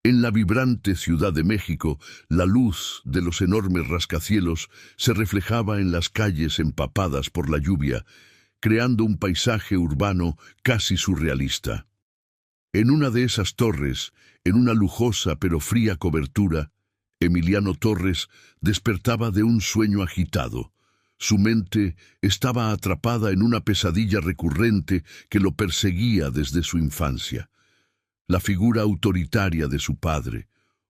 En la vibrante Ciudad de México, la luz de los enormes rascacielos se reflejaba en las calles empapadas por la lluvia, creando un paisaje urbano casi surrealista. En una de esas torres, en una lujosa pero fría cobertura, Emiliano Torres despertaba de un sueño agitado. Su mente estaba atrapada en una pesadilla recurrente que lo perseguía desde su infancia. La figura autoritaria de su padre,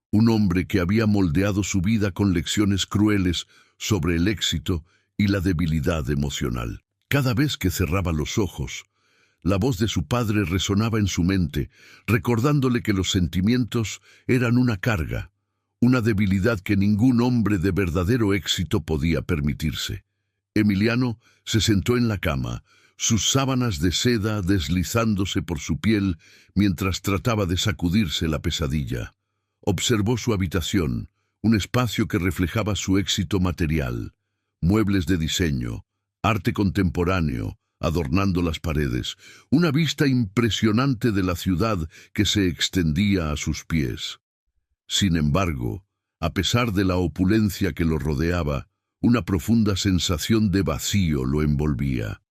un hombre que había moldeado su vida con lecciones crueles sobre el éxito y la debilidad emocional. Cada vez que cerraba los ojos, la voz de su padre resonaba en su mente, recordándole que los sentimientos eran una carga, una debilidad que ningún hombre de verdadero éxito podía permitirse. Emiliano se sentó en la cama, sus sábanas de seda deslizándose por su piel mientras trataba de sacudirse la pesadilla. Observó su habitación, un espacio que reflejaba su éxito material, muebles de diseño, arte contemporáneo, adornando las paredes, una vista impresionante de la ciudad que se extendía a sus pies. Sin embargo, a pesar de la opulencia que lo rodeaba, una profunda sensación de vacío lo envolvía.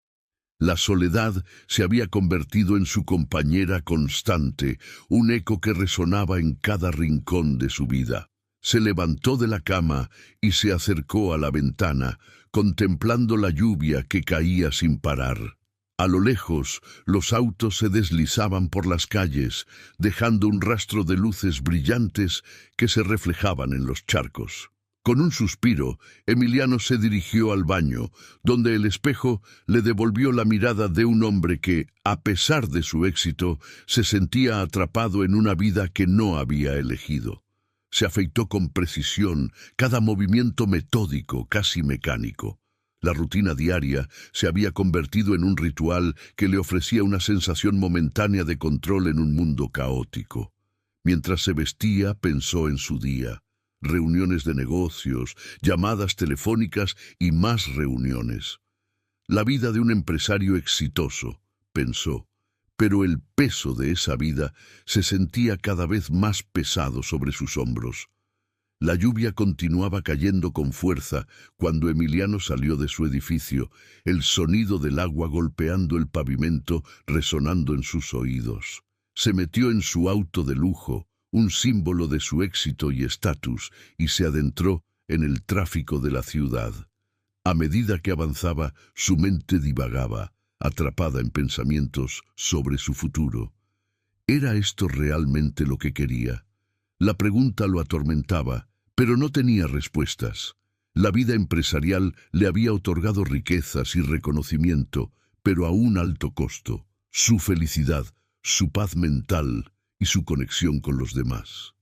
La soledad se había convertido en su compañera constante, un eco que resonaba en cada rincón de su vida. Se levantó de la cama y se acercó a la ventana, contemplando la lluvia que caía sin parar. A lo lejos, los autos se deslizaban por las calles, dejando un rastro de luces brillantes que se reflejaban en los charcos. Con un suspiro, Emiliano se dirigió al baño, donde el espejo le devolvió la mirada de un hombre que, a pesar de su éxito, se sentía atrapado en una vida que no había elegido. Se afeitó con precisión, cada movimiento metódico, casi mecánico. La rutina diaria se había convertido en un ritual que le ofrecía una sensación momentánea de control en un mundo caótico. Mientras se vestía, pensó en su día. Reuniones de negocios, llamadas telefónicas y más reuniones. La vida de un empresario exitoso, pensó, pero el peso de esa vida se sentía cada vez más pesado sobre sus hombros. La lluvia continuaba cayendo con fuerza cuando Emiliano salió de su edificio, el sonido del agua golpeando el pavimento resonando en sus oídos. Se metió en su auto de lujo, un símbolo de su éxito y estatus, y se adentró en el tráfico de la ciudad. A medida que avanzaba, su mente divagaba, atrapada en pensamientos sobre su futuro. ¿Era esto realmente lo que quería? La pregunta lo atormentaba, pero no tenía respuestas. La vida empresarial le había otorgado riquezas y reconocimiento, pero a un alto costo. Su felicidad, su paz mental y su conexión con los demás.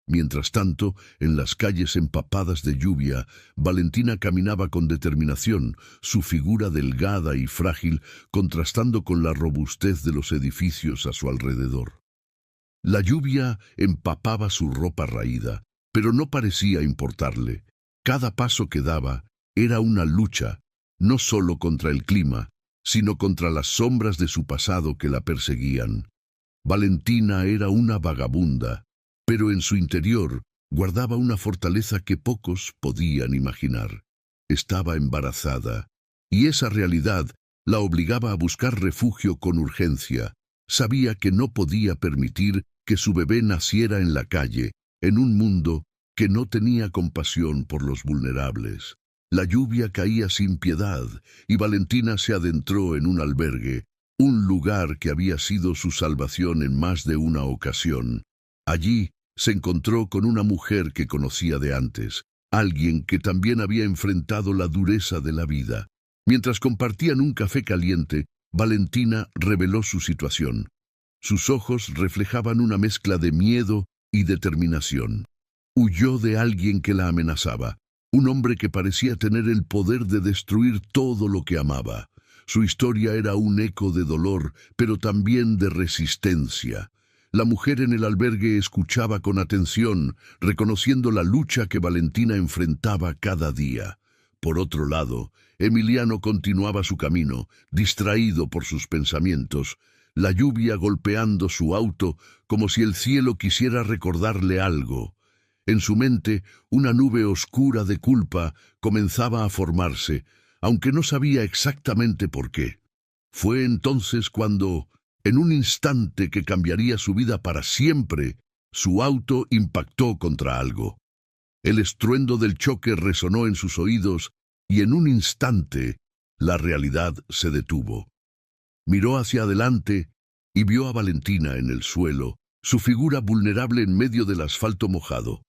Mientras tanto, en las calles empapadas de lluvia, Valentina caminaba con determinación, su figura delgada y frágil contrastando con la robustez de los edificios a su alrededor. La lluvia empapaba su ropa raída, pero no parecía importarle. Cada paso que daba era una lucha, no solo contra el clima, sino contra las sombras de su pasado que la perseguían. Valentina era una vagabunda, pero en su interior guardaba una fortaleza que pocos podían imaginar. Estaba embarazada, y esa realidad la obligaba a buscar refugio con urgencia. Sabía que no podía permitir que su bebé naciera en la calle, en un mundo que no tenía compasión por los vulnerables. La lluvia caía sin piedad, y Valentina se adentró en un albergue, un lugar que había sido su salvación en más de una ocasión. Allí se encontró con una mujer que conocía de antes, alguien que también había enfrentado la dureza de la vida. Mientras compartían un café caliente, Valentina reveló su situación. Sus ojos reflejaban una mezcla de miedo y determinación. Huyó de alguien que la amenazaba, un hombre que parecía tener el poder de destruir todo lo que amaba. Su historia era un eco de dolor, pero también de resistencia. La mujer en el albergue escuchaba con atención, reconociendo la lucha que Valentina enfrentaba cada día. Por otro lado, Emiliano continuaba su camino, distraído por sus pensamientos. la lluvia golpeando su auto como si el cielo quisiera recordarle algo. En su mente, una nube oscura de culpa comenzaba a formarse, aunque no sabía exactamente por qué. Fue entonces cuando, en un instante que cambiaría su vida para siempre, su auto impactó contra algo. El estruendo del choque resonó en sus oídos y en un instante la realidad se detuvo. Miró hacia adelante y vio a Valentina en el suelo, su figura vulnerable en medio del asfalto mojado.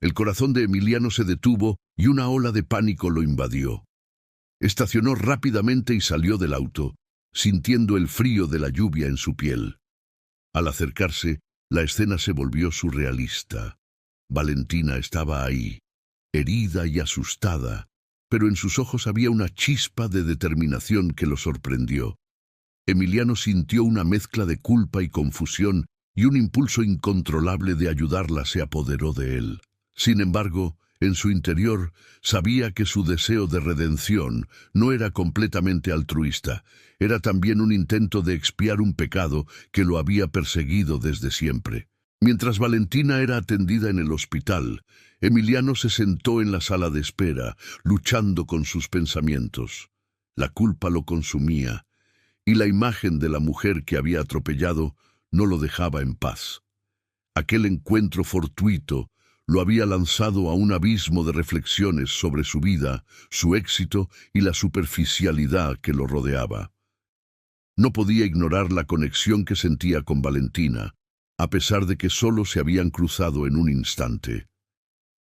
El corazón de Emiliano se detuvo y una ola de pánico lo invadió. Estacionó rápidamente y salió del auto, sintiendo el frío de la lluvia en su piel. Al acercarse, la escena se volvió surrealista. Valentina estaba ahí, herida y asustada, pero en sus ojos había una chispa de determinación que lo sorprendió. Emiliano sintió una mezcla de culpa y confusión, y un impulso incontrolable de ayudarla se apoderó de él. Sin embargo, en su interior, sabía que su deseo de redención no era completamente altruista, era también un intento de expiar un pecado que lo había perseguido desde siempre. Mientras Valentina era atendida en el hospital, Emiliano se sentó en la sala de espera, luchando con sus pensamientos. La culpa lo consumía, y la imagen de la mujer que había atropellado no lo dejaba en paz. Aquel encuentro fortuito lo había lanzado a un abismo de reflexiones sobre su vida, su éxito y la superficialidad que lo rodeaba. No podía ignorar la conexión que sentía con Valentina, a pesar de que solo se habían cruzado en un instante.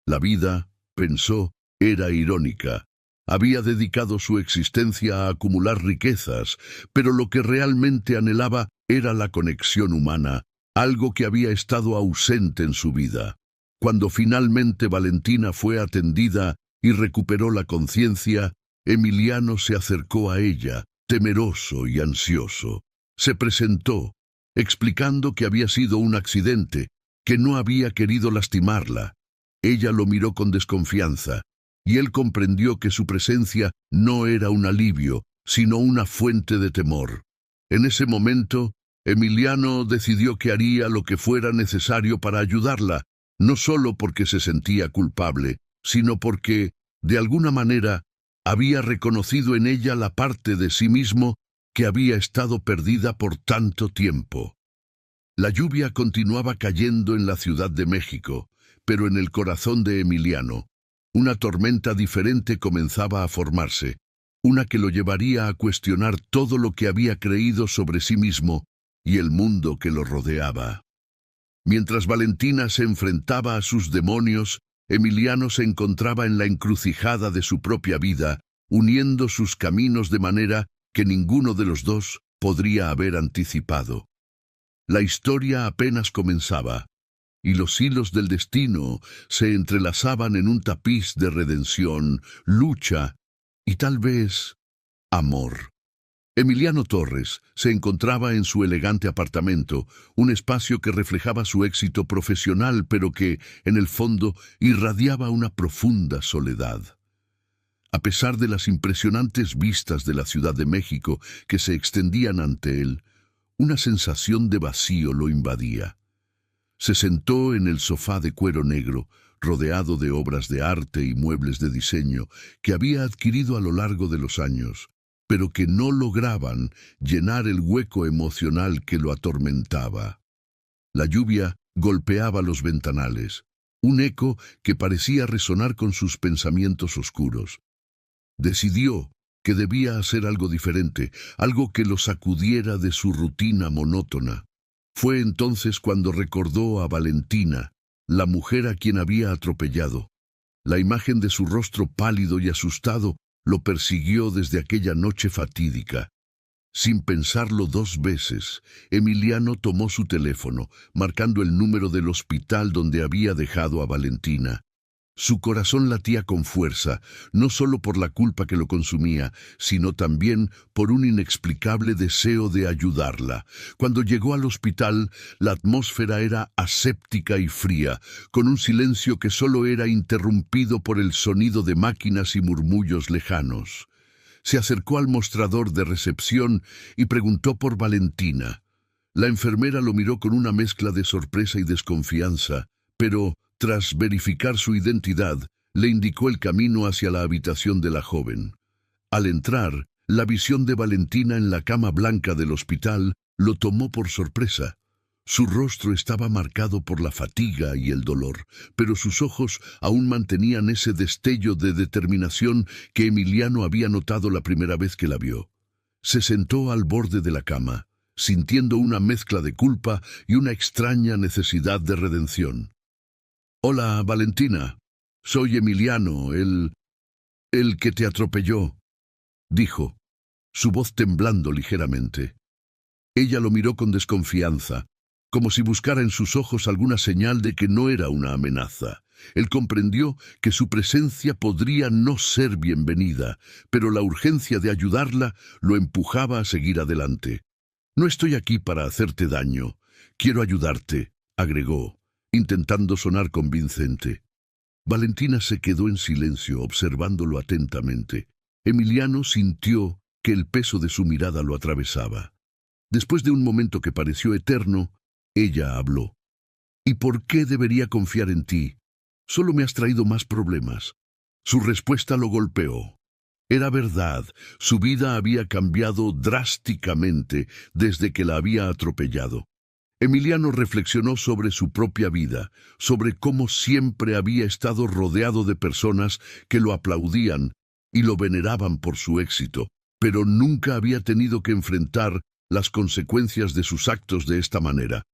La vida, pensó, era irónica. Había dedicado su existencia a acumular riquezas, pero lo que realmente anhelaba era la conexión humana, algo que había estado ausente en su vida. Cuando finalmente Valentina fue atendida y recuperó la conciencia, Emiliano se acercó a ella, temeroso y ansioso. Se presentó, explicando que había sido un accidente, que no había querido lastimarla. Ella lo miró con desconfianza, y él comprendió que su presencia no era un alivio, sino una fuente de temor. En ese momento, Emiliano decidió que haría lo que fuera necesario para ayudarla, no solo porque se sentía culpable, sino porque, de alguna manera, había reconocido en ella la parte de sí mismo que había estado perdida por tanto tiempo. La lluvia continuaba cayendo en la Ciudad de México, pero en el corazón de Emiliano, una tormenta diferente comenzaba a formarse, una que lo llevaría a cuestionar todo lo que había creído sobre sí mismo y el mundo que lo rodeaba. Mientras Valentina se enfrentaba a sus demonios, Emiliano se encontraba en la encrucijada de su propia vida, uniendo sus caminos de manera que ninguno de los dos podría haber anticipado. La historia apenas comenzaba, y los hilos del destino se entrelazaban en un tapiz de redención, lucha y tal vez amor. Emiliano Torres se encontraba en su elegante apartamento, un espacio que reflejaba su éxito profesional, pero que, en el fondo, irradiaba una profunda soledad. A pesar de las impresionantes vistas de la Ciudad de México que se extendían ante él, una sensación de vacío lo invadía. Se sentó en el sofá de cuero negro, rodeado de obras de arte y muebles de diseño que había adquirido a lo largo de los años, pero que no lograban llenar el hueco emocional que lo atormentaba. La lluvia golpeaba los ventanales, un eco que parecía resonar con sus pensamientos oscuros. Decidió que debía hacer algo diferente, algo que lo sacudiera de su rutina monótona. Fue entonces cuando recordó a Valentina, la mujer a quien había atropellado. La imagen de su rostro pálido y asustado lo persiguió desde aquella noche fatídica. Sin pensarlo dos veces, Emiliano tomó su teléfono, marcando el número del hospital donde había dejado a Valentina. Su corazón latía con fuerza, no solo por la culpa que lo consumía, sino también por un inexplicable deseo de ayudarla. Cuando llegó al hospital, la atmósfera era aséptica y fría, con un silencio que solo era interrumpido por el sonido de máquinas y murmullos lejanos. Se acercó al mostrador de recepción y preguntó por Valentina. La enfermera lo miró con una mezcla de sorpresa y desconfianza, pero, tras verificar su identidad, le indicó el camino hacia la habitación de la joven. Al entrar, la visión de Valentina en la cama blanca del hospital lo tomó por sorpresa. Su rostro estaba marcado por la fatiga y el dolor, pero sus ojos aún mantenían ese destello de determinación que Emiliano había notado la primera vez que la vio. Se sentó al borde de la cama, sintiendo una mezcla de culpa y una extraña necesidad de redención. «Hola, Valentina. Soy Emiliano, el que te atropelló», dijo, su voz temblando ligeramente. Ella lo miró con desconfianza, como si buscara en sus ojos alguna señal de que no era una amenaza. Él comprendió que su presencia podría no ser bienvenida, pero la urgencia de ayudarla lo empujaba a seguir adelante. «No estoy aquí para hacerte daño. Quiero ayudarte», agregó, intentando sonar convincente. Valentina se quedó en silencio, observándolo atentamente. Emiliano sintió que el peso de su mirada lo atravesaba. Después de un momento que pareció eterno, ella habló. «¿Y por qué debería confiar en ti? Solo me has traído más problemas». Su respuesta lo golpeó. Era verdad, su vida había cambiado drásticamente desde que la había atropellado. Emiliano reflexionó sobre su propia vida, sobre cómo siempre había estado rodeado de personas que lo aplaudían y lo veneraban por su éxito, pero nunca había tenido que enfrentar las consecuencias de sus actos de esta manera.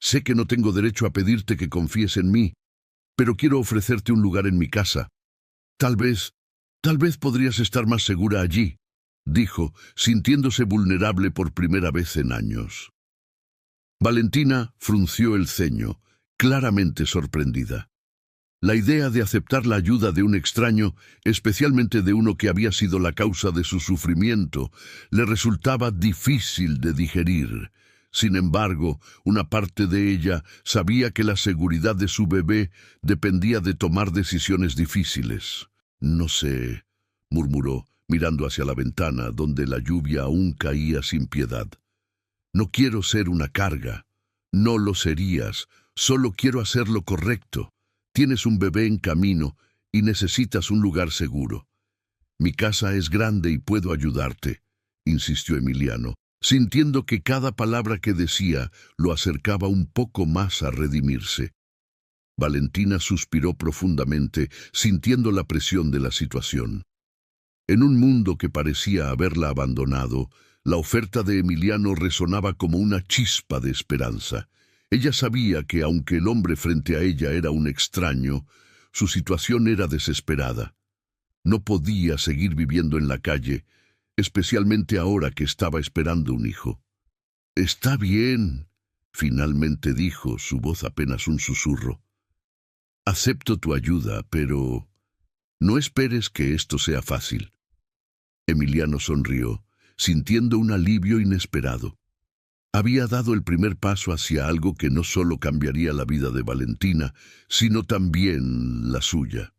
«Sé que no tengo derecho a pedirte que confíes en mí, pero quiero ofrecerte un lugar en mi casa. Tal vez podrías estar más segura allí», dijo, sintiéndose vulnerable por primera vez en años. Valentina frunció el ceño, claramente sorprendida. La idea de aceptar la ayuda de un extraño, especialmente de uno que había sido la causa de su sufrimiento, le resultaba difícil de digerir. Sin embargo, una parte de ella sabía que la seguridad de su bebé dependía de tomar decisiones difíciles. «No sé», murmuró, mirando hacia la ventana, donde la lluvia aún caía sin piedad. «No quiero ser una carga». «No lo serías, solo quiero hacer lo correcto. Tienes un bebé en camino y necesitas un lugar seguro. Mi casa es grande y puedo ayudarte», insistió Emiliano, sintiendo que cada palabra que decía lo acercaba un poco más a redimirse. Valentina suspiró profundamente, sintiendo la presión de la situación. En un mundo que parecía haberla abandonado, la oferta de Emiliano resonaba como una chispa de esperanza. Ella sabía que, aunque el hombre frente a ella era un extraño, su situación era desesperada. No podía seguir viviendo en la calle, especialmente ahora que estaba esperando un hijo. «Está bien», finalmente dijo, su voz apenas un susurro. «Acepto tu ayuda, pero no esperes que esto sea fácil». Emiliano sonrió, sintiendo un alivio inesperado. Había dado el primer paso hacia algo que no solo cambiaría la vida de Valentina, sino también la suya.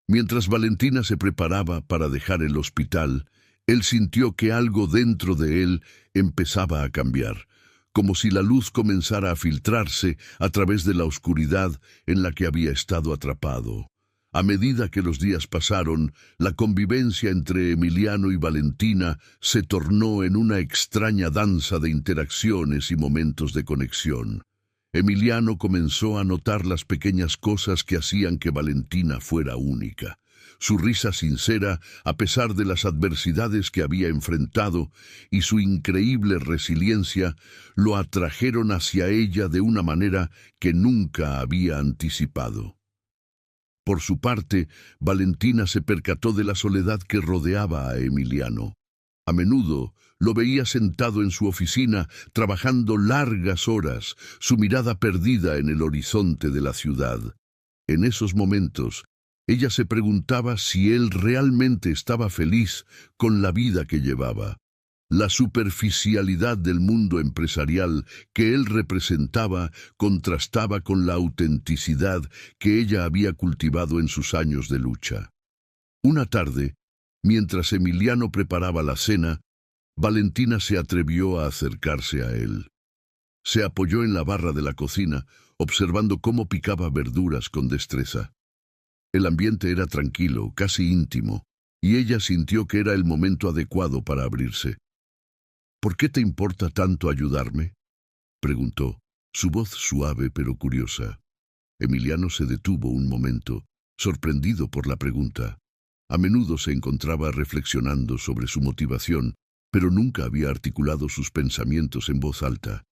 Mientras Valentina se preparaba para dejar el hospital, él sintió que algo dentro de él empezaba a cambiar, como si la luz comenzara a filtrarse a través de la oscuridad en la que había estado atrapado. A medida que los días pasaron, la convivencia entre Emiliano y Valentina se tornó en una extraña danza de interacciones y momentos de conexión. Emiliano comenzó a notar las pequeñas cosas que hacían que Valentina fuera única. Su risa sincera, a pesar de las adversidades que había enfrentado, y su increíble resiliencia, lo atrajeron hacia ella de una manera que nunca había anticipado. Por su parte, Valentina se percató de la soledad que rodeaba a Emiliano. A menudo lo veía sentado en su oficina, trabajando largas horas, su mirada perdida en el horizonte de la ciudad. En esos momentos, ella se preguntaba si él realmente estaba feliz con la vida que llevaba. La superficialidad del mundo empresarial que él representaba contrastaba con la autenticidad que ella había cultivado en sus años de lucha. Una tarde, mientras Emiliano preparaba la cena, Valentina se atrevió a acercarse a él. Se apoyó en la barra de la cocina, observando cómo picaba verduras con destreza. El ambiente era tranquilo, casi íntimo, y ella sintió que era el momento adecuado para abrirse. «¿Por qué te importa tanto ayudarme?», preguntó, su voz suave pero curiosa. Emiliano se detuvo un momento, sorprendido por la pregunta. A menudo se encontraba reflexionando sobre su motivación, pero nunca había articulado sus pensamientos en voz alta.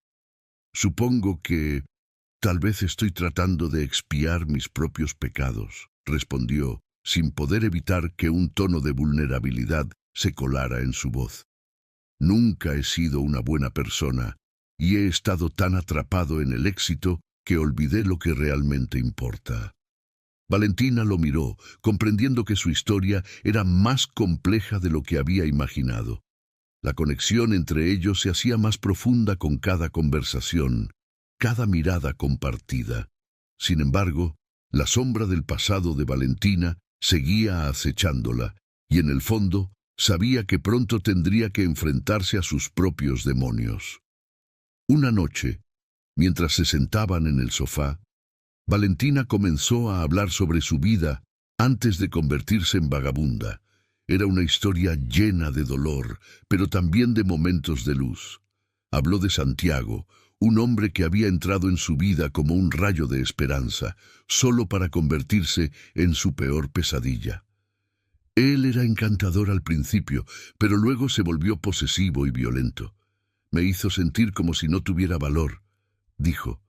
«Supongo que tal vez estoy tratando de expiar mis propios pecados», respondió, sin poder evitar que un tono de vulnerabilidad se colara en su voz. «Nunca he sido una buena persona y he estado tan atrapado en el éxito que olvidé lo que realmente importa». Valentina lo miró, comprendiendo que su historia era más compleja de lo que había imaginado. La conexión entre ellos se hacía más profunda con cada conversación, cada mirada compartida. Sin embargo, la sombra del pasado de Valentina seguía acechándola, y en el fondo sabía que pronto tendría que enfrentarse a sus propios demonios. Una noche, mientras se sentaban en el sofá, Valentina comenzó a hablar sobre su vida antes de convertirse en vagabunda. Era una historia llena de dolor, pero también de momentos de luz. Habló de Santiago, un hombre que había entrado en su vida como un rayo de esperanza, solo para convertirse en su peor pesadilla. Él era encantador al principio, pero luego se volvió posesivo y violento. «Me hizo sentir como si no tuviera valor», dijo,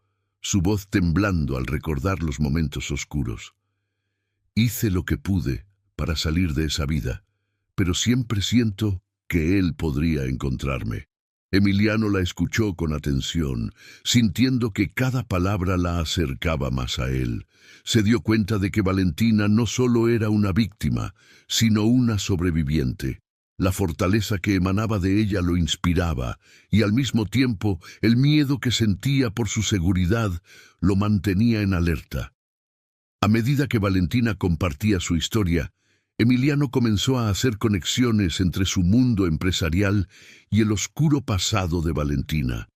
su voz temblando al recordar los momentos oscuros. «Hice lo que pude para salir de esa vida, pero siempre siento que él podría encontrarme». Emiliano la escuchó con atención, sintiendo que cada palabra la acercaba más a él. Se dio cuenta de que Valentina no solo era una víctima, sino una sobreviviente. La fortaleza que emanaba de ella lo inspiraba, y al mismo tiempo el miedo que sentía por su seguridad lo mantenía en alerta. A medida que Valentina compartía su historia, Emiliano comenzó a hacer conexiones entre su mundo empresarial y el oscuro pasado de Valentina.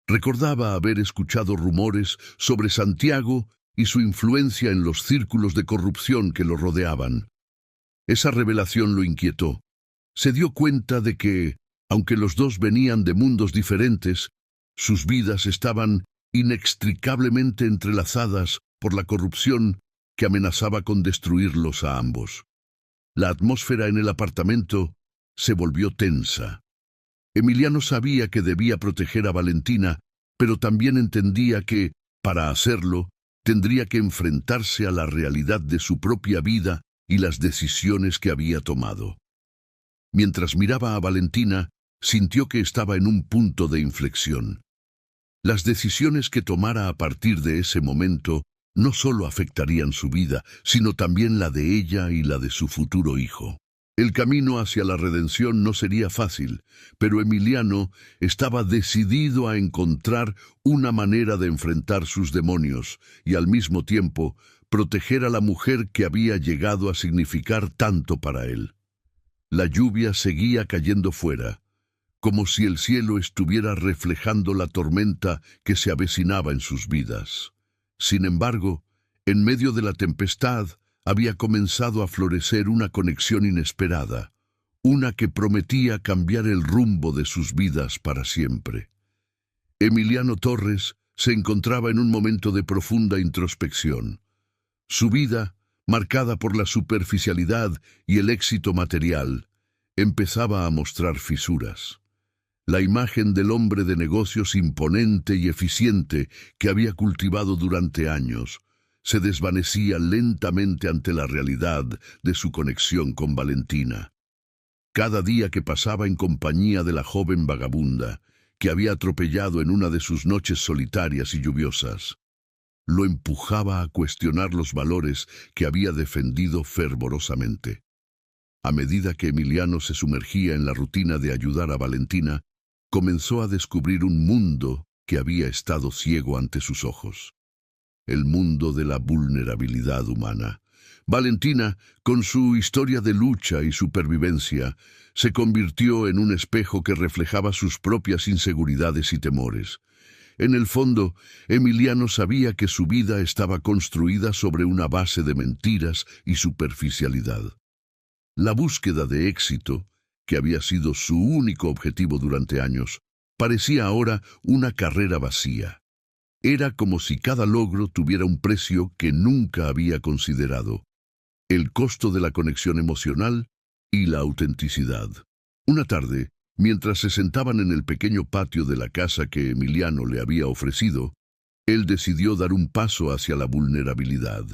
Recordaba haber escuchado rumores sobre Santiago y su influencia en los círculos de corrupción que lo rodeaban. Esa revelación lo inquietó. Se dio cuenta de que, aunque los dos venían de mundos diferentes, sus vidas estaban inextricablemente entrelazadas por la corrupción que amenazaba con destruirlos a ambos. La atmósfera en el apartamento se volvió tensa. Emiliano sabía que debía proteger a Valentina, pero también entendía que, para hacerlo, tendría que enfrentarse a la realidad de su propia vida y las decisiones que había tomado. Mientras miraba a Valentina, sintió que estaba en un punto de inflexión. Las decisiones que tomara a partir de ese momento no solo afectarían su vida, sino también la de ella y la de su futuro hijo. El camino hacia la redención no sería fácil, pero Emiliano estaba decidido a encontrar una manera de enfrentar sus demonios y al mismo tiempo proteger a la mujer que había llegado a significar tanto para él. La lluvia seguía cayendo fuera, como si el cielo estuviera reflejando la tormenta que se avecinaba en sus vidas. Sin embargo, en medio de la tempestad había comenzado a florecer una conexión inesperada, una que prometía cambiar el rumbo de sus vidas para siempre. Emiliano Torres se encontraba en un momento de profunda introspección. Su vida, marcada por la superficialidad y el éxito material, empezaba a mostrar fisuras. La imagen del hombre de negocios imponente y eficiente que había cultivado durante años se desvanecía lentamente ante la realidad de su conexión con Valentina. Cada día que pasaba en compañía de la joven vagabunda, que había atropellado en una de sus noches solitarias y lluviosas, lo empujaba a cuestionar los valores que había defendido fervorosamente. A medida que Emiliano se sumergía en la rutina de ayudar a Valentina, comenzó a descubrir un mundo que había estado ciego ante sus ojos. El mundo de la vulnerabilidad humana, Valentina, con su historia de lucha y supervivencia, se convirtió en un espejo que reflejaba sus propias inseguridades y temores. En el fondo, Emiliano sabía que su vida estaba construida sobre una base de mentiras y superficialidad. La búsqueda de éxito, que había sido su único objetivo durante años, parecía ahora una carrera vacía. Era como si cada logro tuviera un precio que nunca había considerado: el costo de la conexión emocional y la autenticidad. Una tarde, mientras se sentaban en el pequeño patio de la casa que Emiliano le había ofrecido, él decidió dar un paso hacia la vulnerabilidad.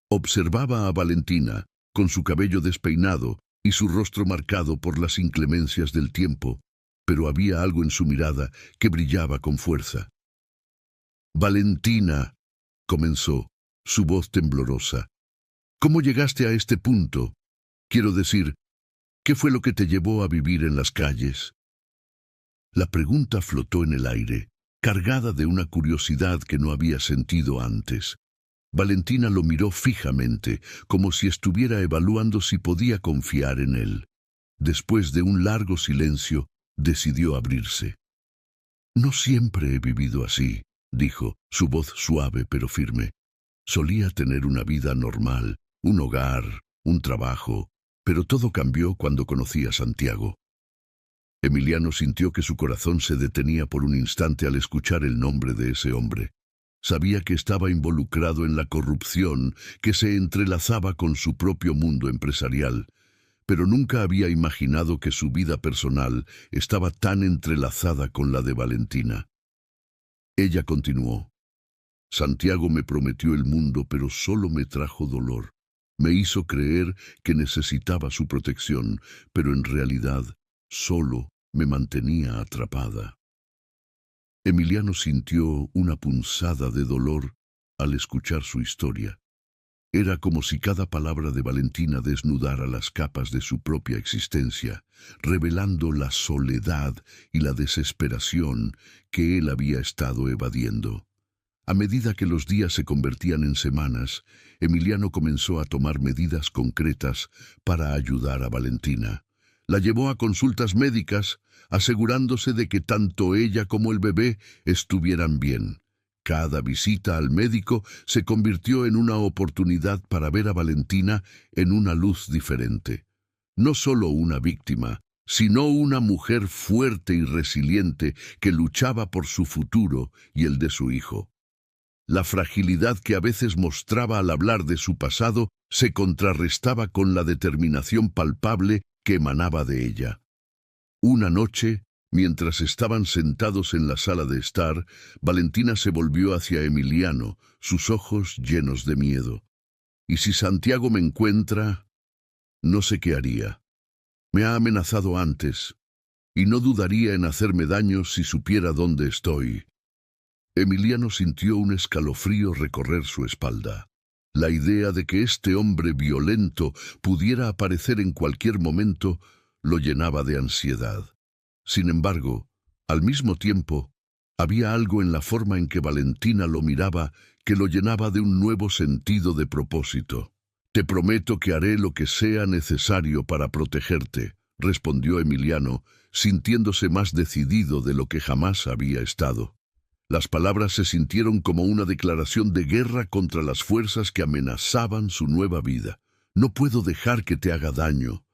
Observaba a Valentina, con su cabello despeinado y su rostro marcado por las inclemencias del tiempo, pero había algo en su mirada que brillaba con fuerza. «Valentina», comenzó, su voz temblorosa, «¿cómo llegaste a este punto? Quiero decir, ¿qué fue lo que te llevó a vivir en las calles?». La pregunta flotó en el aire, cargada de una curiosidad que no había sentido antes. Valentina lo miró fijamente, como si estuviera evaluando si podía confiar en él. Después de un largo silencio, decidió abrirse. «No siempre he vivido así», dijo, su voz suave pero firme. «Solía tener una vida normal, un hogar, un trabajo, pero todo cambió cuando conocí a Santiago». Emiliano sintió que su corazón se detenía por un instante al escuchar el nombre de ese hombre. Sabía que estaba involucrado en la corrupción que se entrelazaba con su propio mundo empresarial, pero nunca había imaginado que su vida personal estaba tan entrelazada con la de Valentina. Ella continuó: «Santiago me prometió el mundo, pero solo me trajo dolor. Me hizo creer que necesitaba su protección, pero en realidad solo me mantenía atrapada». Emiliano sintió una punzada de dolor al escuchar su historia. Era como si cada palabra de Valentina desnudara las capas de su propia existencia, revelando la soledad y la desesperación que él había estado evadiendo. A medida que los días se convertían en semanas, Emiliano comenzó a tomar medidas concretas para ayudar a Valentina. La llevó a consultas médicas, asegurándose de que tanto ella como el bebé estuvieran bien. Cada visita al médico se convirtió en una oportunidad para ver a Valentina en una luz diferente. No solo una víctima, sino una mujer fuerte y resiliente que luchaba por su futuro y el de su hijo. La fragilidad que a veces mostraba al hablar de su pasado se contrarrestaba con la determinación palpable que emanaba de ella. Una noche, mientras estaban sentados en la sala de estar, Valentina se volvió hacia Emiliano, sus ojos llenos de miedo. «¿Y si Santiago me encuentra? No sé qué haría. Me ha amenazado antes, y no dudaría en hacerme daño si supiera dónde estoy». Emiliano sintió un escalofrío recorrer su espalda. La idea de que este hombre violento pudiera aparecer en cualquier momento lo llenaba de ansiedad. Sin embargo, al mismo tiempo, había algo en la forma en que Valentina lo miraba que lo llenaba de un nuevo sentido de propósito. «Te prometo que haré lo que sea necesario para protegerte», respondió Emiliano, sintiéndose más decidido de lo que jamás había estado. Las palabras se sintieron como una declaración de guerra contra las fuerzas que amenazaban su nueva vida. «No puedo dejar que te haga daño.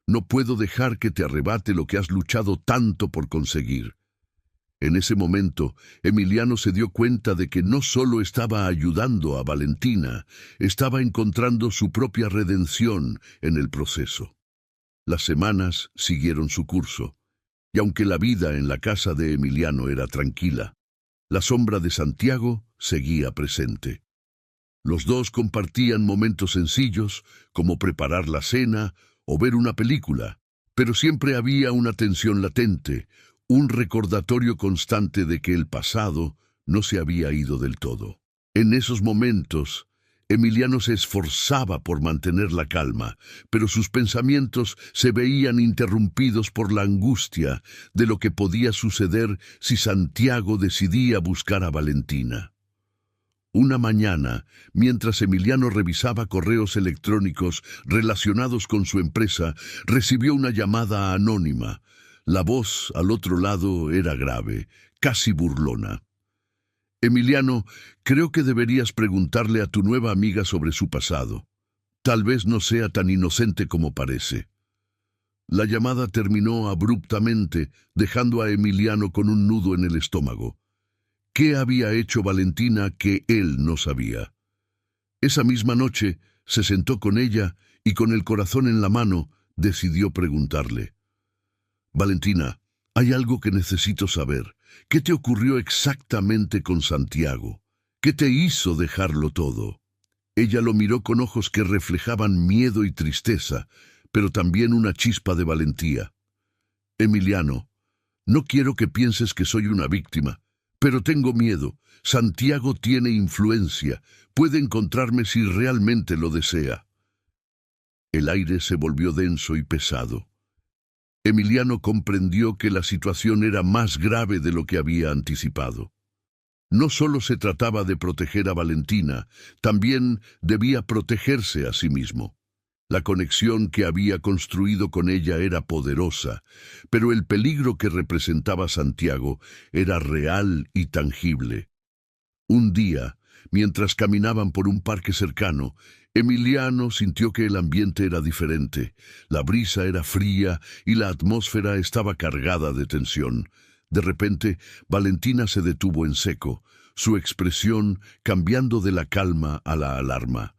No puedo dejar que te arrebate lo que has luchado tanto por conseguir». En ese momento, Emiliano se dio cuenta de que no solo estaba ayudando a Valentina, estaba encontrando su propia redención en el proceso. Las semanas siguieron su curso, y aunque la vida en la casa de Emiliano era tranquila, la sombra de Santiago seguía presente. Los dos compartían momentos sencillos, como preparar la cena o ver una película, pero siempre había una tensión latente, un recordatorio constante de que el pasado no se había ido del todo. En esos momentos, Emiliano se esforzaba por mantener la calma, pero sus pensamientos se veían interrumpidos por la angustia de lo que podía suceder si Santiago decidía buscar a Valentina. Una mañana, mientras Emiliano revisaba correos electrónicos relacionados con su empresa, recibió una llamada anónima. La voz al otro lado era grave, casi burlona. Emiliano, creo que deberías preguntarle a tu nueva amiga sobre su pasado. Tal vez no sea tan inocente como parece. La llamada terminó abruptamente, dejando a Emiliano con un nudo en el estómago. ¿Qué había hecho Valentina que él no sabía? Esa misma noche se sentó con ella y con el corazón en la mano decidió preguntarle. Valentina, hay algo que necesito saber. ¿Qué te ocurrió exactamente con Santiago? ¿Qué te hizo dejarlo todo? Ella lo miró con ojos que reflejaban miedo y tristeza, pero también una chispa de valentía. Emiliano, no quiero que pienses que soy una víctima, pero tengo miedo. Santiago tiene influencia. Puede encontrarme si realmente lo desea. El aire se volvió denso y pesado. Emiliano comprendió que la situación era más grave de lo que había anticipado. No solo se trataba de proteger a Valentina, también debía protegerse a sí mismo. La conexión que había construido con ella era poderosa, pero el peligro que representaba Santiago era real y tangible. Un día, mientras caminaban por un parque cercano, Emiliano sintió que el ambiente era diferente. La brisa era fría y la atmósfera estaba cargada de tensión. De repente, Valentina se detuvo en seco, su expresión cambiando de la calma a la alarma.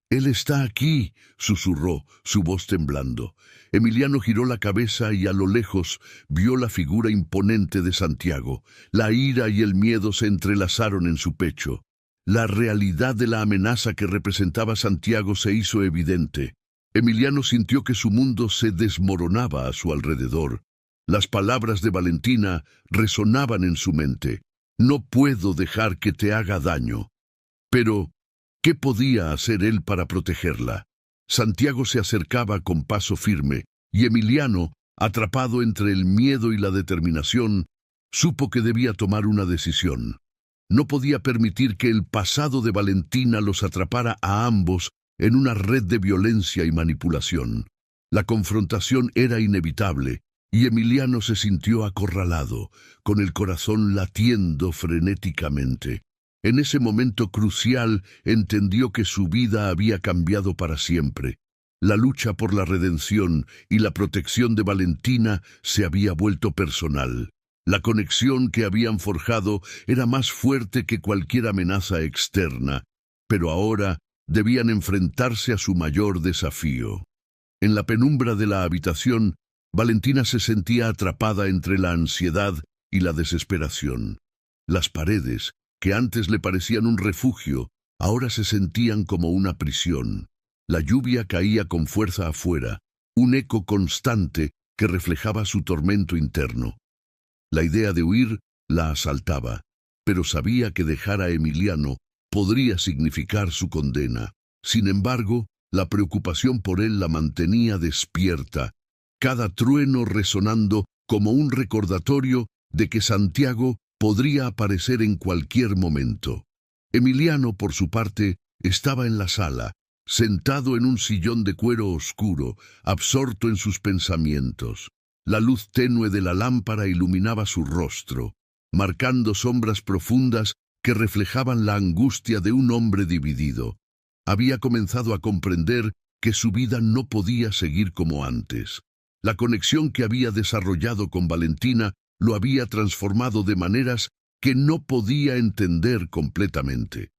«Él está aquí», susurró, su voz temblando. Emiliano giró la cabeza y a lo lejos vio la figura imponente de Santiago. La ira y el miedo se entrelazaron en su pecho. La realidad de la amenaza que representaba Santiago se hizo evidente. Emiliano sintió que su mundo se desmoronaba a su alrededor. Las palabras de Valentina resonaban en su mente. «No puedo dejar que te haga daño». Pero ¿qué podía hacer él para protegerla? Santiago se acercaba con paso firme, y Emiliano, atrapado entre el miedo y la determinación, supo que debía tomar una decisión. No podía permitir que el pasado de Valentina los atrapara a ambos en una red de violencia y manipulación. La confrontación era inevitable, y Emiliano se sintió acorralado, con el corazón latiendo frenéticamente. En ese momento crucial entendió que su vida había cambiado para siempre. La lucha por la redención y la protección de Valentina se había vuelto personal. La conexión que habían forjado era más fuerte que cualquier amenaza externa, pero ahora debían enfrentarse a su mayor desafío. En la penumbra de la habitación, Valentina se sentía atrapada entre la ansiedad y la desesperación. Las paredes, que antes le parecían un refugio, ahora se sentían como una prisión. La lluvia caía con fuerza afuera, un eco constante que reflejaba su tormento interno. La idea de huir la asaltaba, pero sabía que dejar a Emiliano podría significar su condena. Sin embargo, la preocupación por él la mantenía despierta, cada trueno resonando como un recordatorio de que Santiago podría aparecer en cualquier momento. Emiliano, por su parte, estaba en la sala, sentado en un sillón de cuero oscuro, absorto en sus pensamientos. La luz tenue de la lámpara iluminaba su rostro, marcando sombras profundas que reflejaban la angustia de un hombre dividido. Había comenzado a comprender que su vida no podía seguir como antes. La conexión que había desarrollado con Valentina lo había transformado de maneras que no podía entender completamente.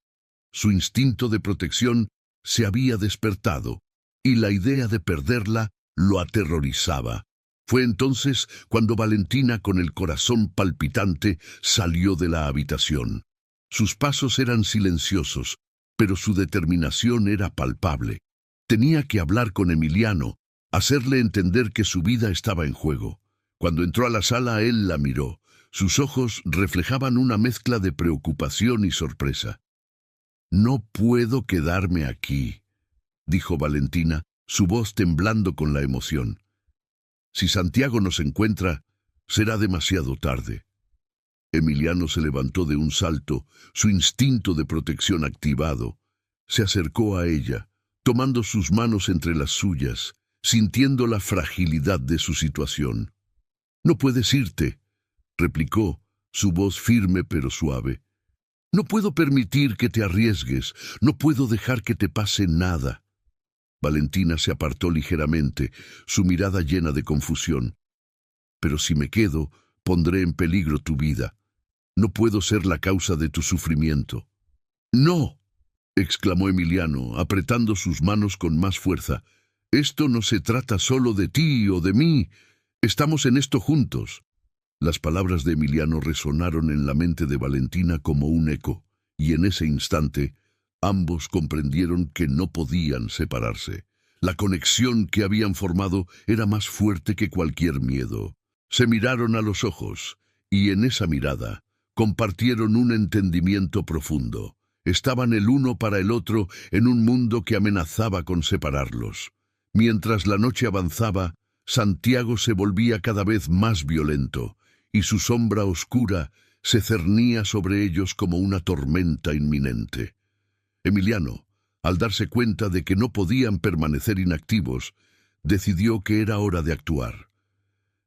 Su instinto de protección se había despertado, y la idea de perderla lo aterrorizaba. Fue entonces cuando Valentina, con el corazón palpitante, salió de la habitación. Sus pasos eran silenciosos, pero su determinación era palpable. Tenía que hablar con Emiliano, hacerle entender que su vida estaba en juego. Cuando entró a la sala, él la miró. Sus ojos reflejaban una mezcla de preocupación y sorpresa. «No puedo quedarme aquí», dijo Valentina, su voz temblando con la emoción. «Si Santiago nos encuentra, será demasiado tarde». Emiliano se levantó de un salto, su instinto de protección activado. Se acercó a ella, tomando sus manos entre las suyas, sintiendo la fragilidad de su situación. «No puedes irte», replicó, su voz firme pero suave. «No puedo permitir que te arriesgues, no puedo dejar que te pase nada». Valentina se apartó ligeramente, su mirada llena de confusión. «Pero si me quedo, pondré en peligro tu vida. No puedo ser la causa de tu sufrimiento». «No», exclamó Emiliano, apretando sus manos con más fuerza. «Esto no se trata solo de ti o de mí. Estamos en esto juntos». Las palabras de Emiliano resonaron en la mente de Valentina como un eco, y en ese instante ambos comprendieron que no podían separarse. La conexión que habían formado era más fuerte que cualquier miedo. Se miraron a los ojos, y en esa mirada compartieron un entendimiento profundo. Estaban el uno para el otro en un mundo que amenazaba con separarlos. Mientras la noche avanzaba, Santiago se volvía cada vez más violento, y su sombra oscura se cernía sobre ellos como una tormenta inminente. Emiliano, al darse cuenta de que no podían permanecer inactivos, decidió que era hora de actuar.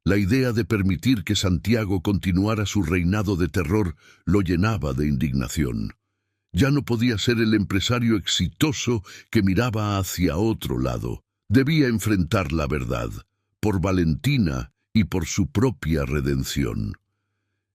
La idea de permitir que Santiago continuara su reinado de terror lo llenaba de indignación. Ya no podía ser el empresario exitoso que miraba hacia otro lado. Debía enfrentar la verdad, por Valentina y por su propia redención.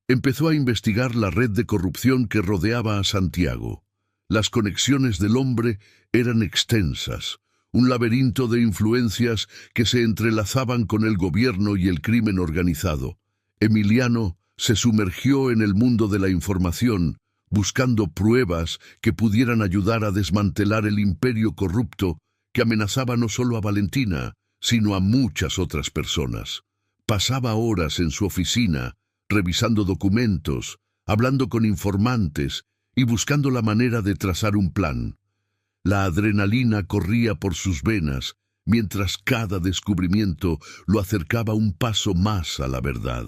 Empezó a investigar la red de corrupción que rodeaba a Santiago. Las conexiones del hombre eran extensas, un laberinto de influencias que se entrelazaban con el gobierno y el crimen organizado. Emiliano se sumergió en el mundo de la información, buscando pruebas que pudieran ayudar a desmantelar el imperio corrupto que amenazaba no solo a Valentina, sino a muchas otras personas. Pasaba horas en su oficina, revisando documentos, hablando con informantes y buscando la manera de trazar un plan. La adrenalina corría por sus venas, mientras cada descubrimiento lo acercaba un paso más a la verdad.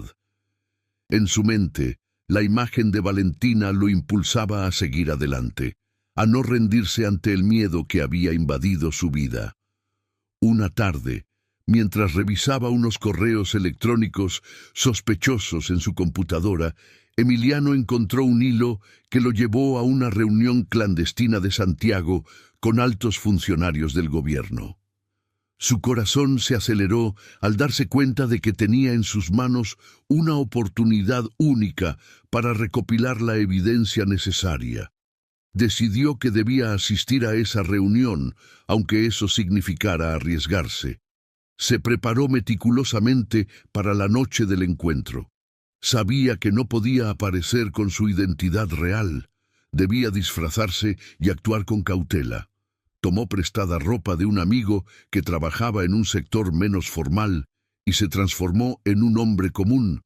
En su mente, la imagen de Valentina lo impulsaba a seguir adelante, a no rendirse ante el miedo que había invadido su vida. Una tarde, mientras revisaba unos correos electrónicos sospechosos en su computadora, Emiliano encontró un hilo que lo llevó a una reunión clandestina de Santiago con altos funcionarios del gobierno. Su corazón se aceleró al darse cuenta de que tenía en sus manos una oportunidad única para recopilar la evidencia necesaria. Decidió que debía asistir a esa reunión, aunque eso significara arriesgarse. Se preparó meticulosamente para la noche del encuentro. Sabía que no podía aparecer con su identidad real. Debía disfrazarse y actuar con cautela. Tomó prestada ropa de un amigo que trabajaba en un sector menos formal y se transformó en un hombre común,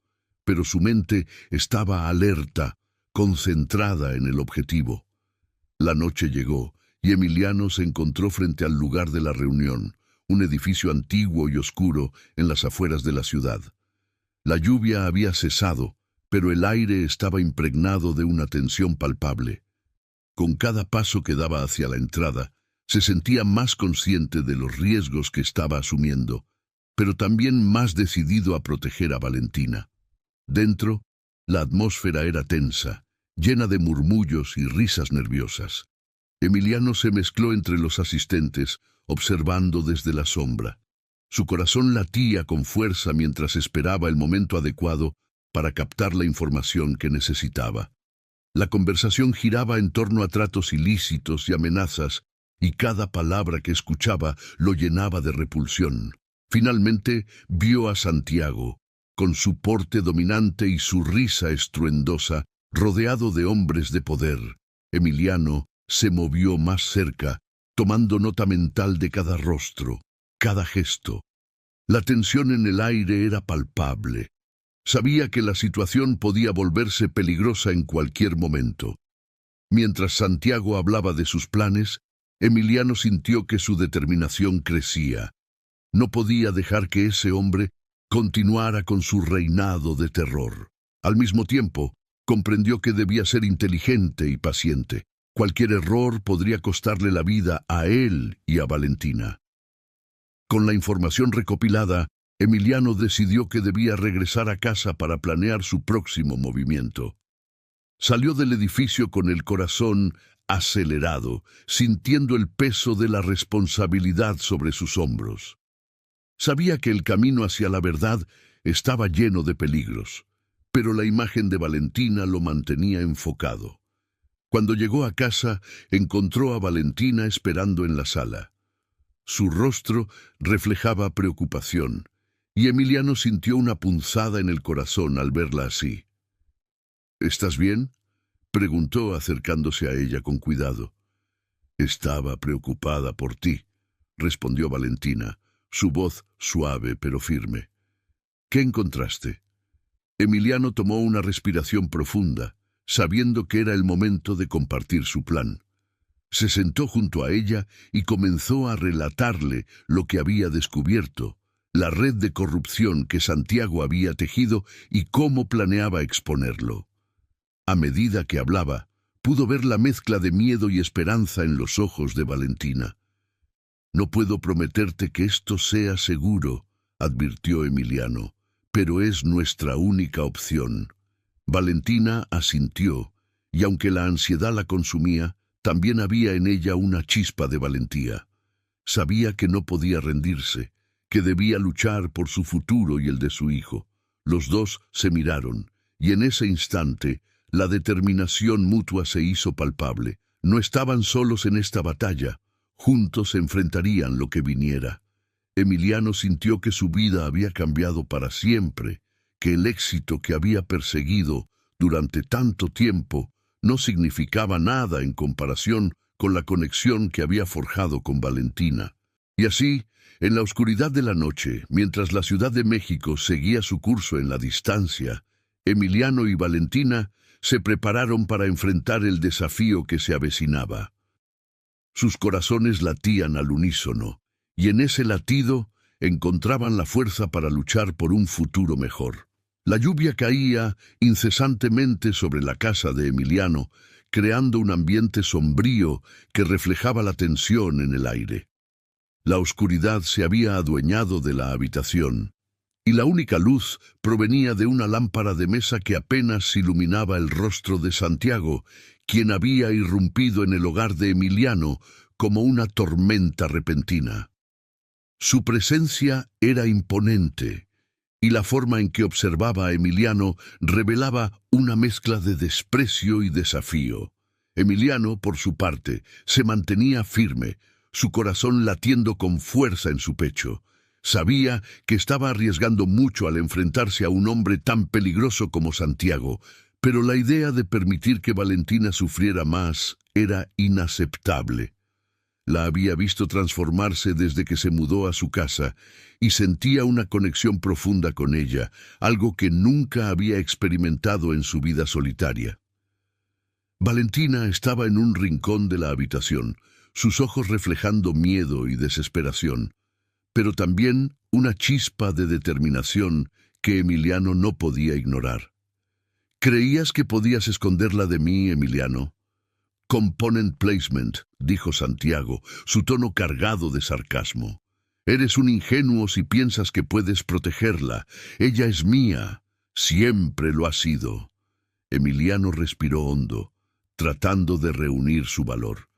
pero su mente estaba alerta, concentrada en el objetivo. La noche llegó y Emiliano se encontró frente al lugar de la reunión, un edificio antiguo y oscuro en las afueras de la ciudad. La lluvia había cesado, pero el aire estaba impregnado de una tensión palpable. Con cada paso que daba hacia la entrada, se sentía más consciente de los riesgos que estaba asumiendo, pero también más decidido a proteger a Valentina. Dentro, la atmósfera era tensa, llena de murmullos y risas nerviosas. Emiliano se mezcló entre los asistentes, observando desde la sombra. Su corazón latía con fuerza mientras esperaba el momento adecuado para captar la información que necesitaba. La conversación giraba en torno a tratos ilícitos y amenazas, y cada palabra que escuchaba lo llenaba de repulsión. Finalmente vio a Santiago, con su porte dominante y su risa estruendosa, rodeado de hombres de poder. Emiliano se movió más cerca, tomando nota mental de cada rostro, cada gesto. La tensión en el aire era palpable. Sabía que la situación podía volverse peligrosa en cualquier momento. Mientras Santiago hablaba de sus planes, Emiliano sintió que su determinación crecía. No podía dejar que ese hombre continuara con su reinado de terror. Al mismo tiempo, Comprendió que debía ser inteligente y paciente. Cualquier error podría costarle la vida a él y a Valentina. Con la información recopilada, Emiliano decidió que debía regresar a casa para planear su próximo movimiento. Salió del edificio con el corazón acelerado, sintiendo el peso de la responsabilidad sobre sus hombros. Sabía que el camino hacia la verdad estaba lleno de peligros, pero la imagen de Valentina lo mantenía enfocado. Cuando llegó a casa, encontró a Valentina esperando en la sala. Su rostro reflejaba preocupación, y Emiliano sintió una punzada en el corazón al verla así. «¿Estás bien?», preguntó acercándose a ella con cuidado. «Estaba preocupada por ti», respondió Valentina, su voz suave pero firme. «¿Qué encontraste?». Emiliano tomó una respiración profunda, sabiendo que era el momento de compartir su plan. Se sentó junto a ella y comenzó a relatarle lo que había descubierto, la red de corrupción que Santiago había tejido y cómo planeaba exponerlo. A medida que hablaba, pudo ver la mezcla de miedo y esperanza en los ojos de Valentina. «No puedo prometerte que esto sea seguro», advirtió Emiliano, «pero es nuestra única opción». Valentina asintió, y aunque la ansiedad la consumía, también había en ella una chispa de valentía. Sabía que no podía rendirse, que debía luchar por su futuro y el de su hijo. Los dos se miraron, y en ese instante, la determinación mutua se hizo palpable. No estaban solos en esta batalla, juntos enfrentarían lo que viniera. Emiliano sintió que su vida había cambiado para siempre, que el éxito que había perseguido durante tanto tiempo no significaba nada en comparación con la conexión que había forjado con Valentina. Y así, en la oscuridad de la noche, mientras la Ciudad de México seguía su curso en la distancia, Emiliano y Valentina se prepararon para enfrentar el desafío que se avecinaba. Sus corazones latían al unísono, y en ese latido encontraban la fuerza para luchar por un futuro mejor. La lluvia caía incesantemente sobre la casa de Emiliano, creando un ambiente sombrío que reflejaba la tensión en el aire. La oscuridad se había adueñado de la habitación, y la única luz provenía de una lámpara de mesa que apenas iluminaba el rostro de Santiago, quien había irrumpido en el hogar de Emiliano como una tormenta repentina. Su presencia era imponente, y la forma en que observaba a Emiliano revelaba una mezcla de desprecio y desafío. Emiliano, por su parte, se mantenía firme, su corazón latiendo con fuerza en su pecho. Sabía que estaba arriesgando mucho al enfrentarse a un hombre tan peligroso como Santiago, pero la idea de permitir que Valentina sufriera más era inaceptable. La había visto transformarse desde que se mudó a su casa y sentía una conexión profunda con ella, algo que nunca había experimentado en su vida solitaria. Valentina estaba en un rincón de la habitación, sus ojos reflejando miedo y desesperación, pero también una chispa de determinación que Emiliano no podía ignorar. «¿Creías que podías esconderla de mí, Emiliano?». «Component placement», dijo Santiago, su tono cargado de sarcasmo. «Eres un ingenuo si piensas que puedes protegerla. Ella es mía. Siempre lo ha sido». Emiliano respiró hondo, tratando de reunir su valor.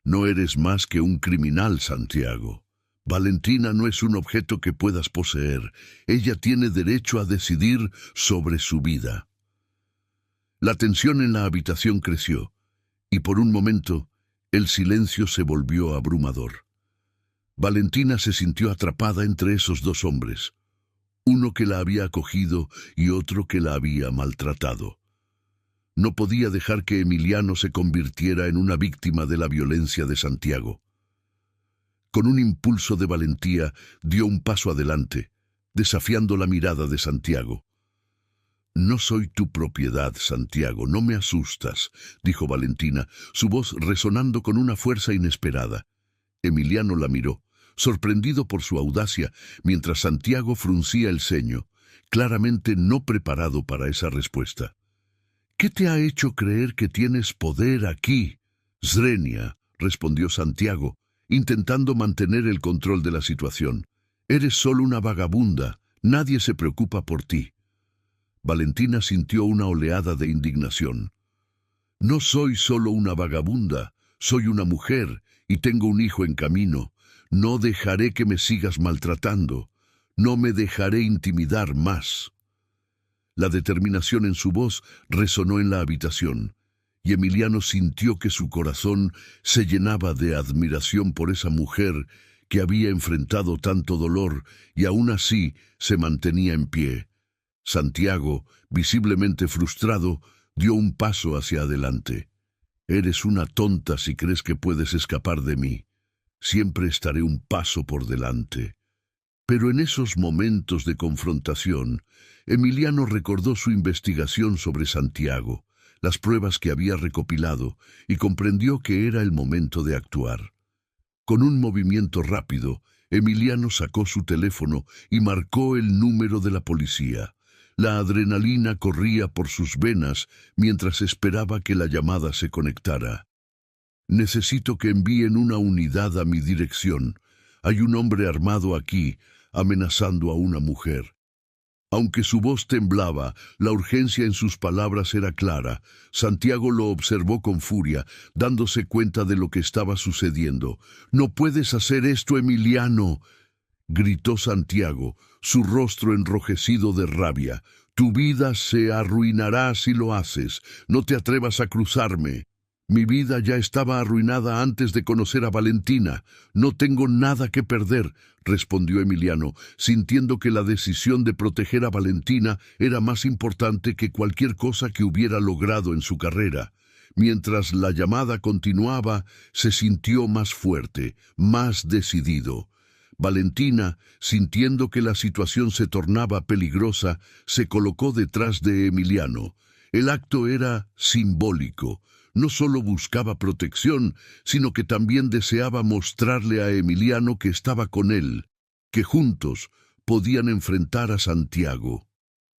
«No eres más que un criminal, Santiago. Valentina no es un objeto que puedas poseer. Ella tiene derecho a decidir sobre su vida». La tensión en la habitación creció, y por un momento el silencio se volvió abrumador. Valentina se sintió atrapada entre esos dos hombres, uno que la había acogido y otro que la había maltratado. No podía dejar que Emiliano se convirtiera en una víctima de la violencia de Santiago. Con un impulso de valentía, dio un paso adelante, desafiando la mirada de Santiago. «No soy tu propiedad, Santiago, no me asustas», dijo Valentina, su voz resonando con una fuerza inesperada. Emiliano la miró, sorprendido por su audacia, mientras Santiago fruncía el ceño, claramente no preparado para esa respuesta. ¿Qué te ha hecho creer que tienes poder aquí? Zrenia, respondió Santiago, intentando mantener el control de la situación. Eres solo una vagabunda, nadie se preocupa por ti. Valentina sintió una oleada de indignación. No soy solo una vagabunda, soy una mujer y tengo un hijo en camino. No dejaré que me sigas maltratando. No me dejaré intimidar más. La determinación en su voz resonó en la habitación, y Emiliano sintió que su corazón se llenaba de admiración por esa mujer que había enfrentado tanto dolor y aún así se mantenía en pie. Santiago, visiblemente frustrado, dio un paso hacia adelante. Eres una tonta si crees que puedes escapar de mí. Siempre estaré un paso por delante. Pero en esos momentos de confrontación, Emiliano recordó su investigación sobre Santiago, las pruebas que había recopilado, y comprendió que era el momento de actuar. Con un movimiento rápido, Emiliano sacó su teléfono y marcó el número de la policía. La adrenalina corría por sus venas mientras esperaba que la llamada se conectara. Necesito que envíen una unidad a mi dirección. Hay un hombre armado aquí, amenazando a una mujer. Aunque su voz temblaba, la urgencia en sus palabras era clara. Santiago lo observó con furia, dándose cuenta de lo que estaba sucediendo. «¡No puedes hacer esto, Emiliano!», gritó Santiago, su rostro enrojecido de rabia. «Tu vida se arruinará si lo haces. No te atrevas a cruzarme». «Mi vida ya estaba arruinada antes de conocer a Valentina. No tengo nada que perder», respondió Emiliano, sintiendo que la decisión de proteger a Valentina era más importante que cualquier cosa que hubiera logrado en su carrera. Mientras la llamada continuaba, se sintió más fuerte, más decidido. Valentina, sintiendo que la situación se tornaba peligrosa, se colocó detrás de Emiliano. El acto era simbólico. No solo buscaba protección, sino que también deseaba mostrarle a Emiliano que estaba con él, que juntos podían enfrentar a Santiago.